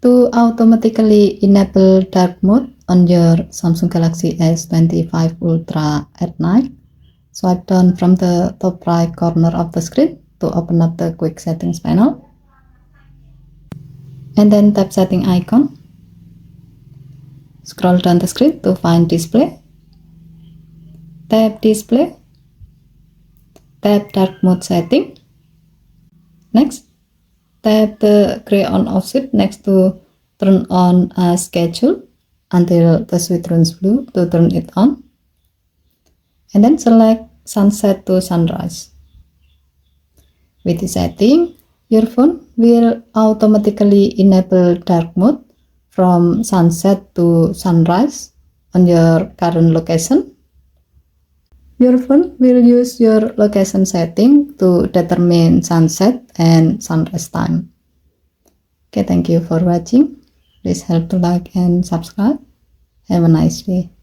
To automatically enable dark mode on your Samsung Galaxy S25 Ultra at night, swipe down from the top right corner of the screen to open up the quick settings panel, and then tap setting icon. Scroll down the screen to find display, tap display, tap dark mode setting. Next, tap the gray on off switch next to turn on as schedule until the switch turns blue to turn it on, and then select sunset to sunrise. With this setting, your phone will automatically enable dark mode from sunset to sunrise on your current location. Your phone will use your location setting to determine sunset and sunrise time. Okay, thank you for watching. Please help to like and subscribe. Have a nice day.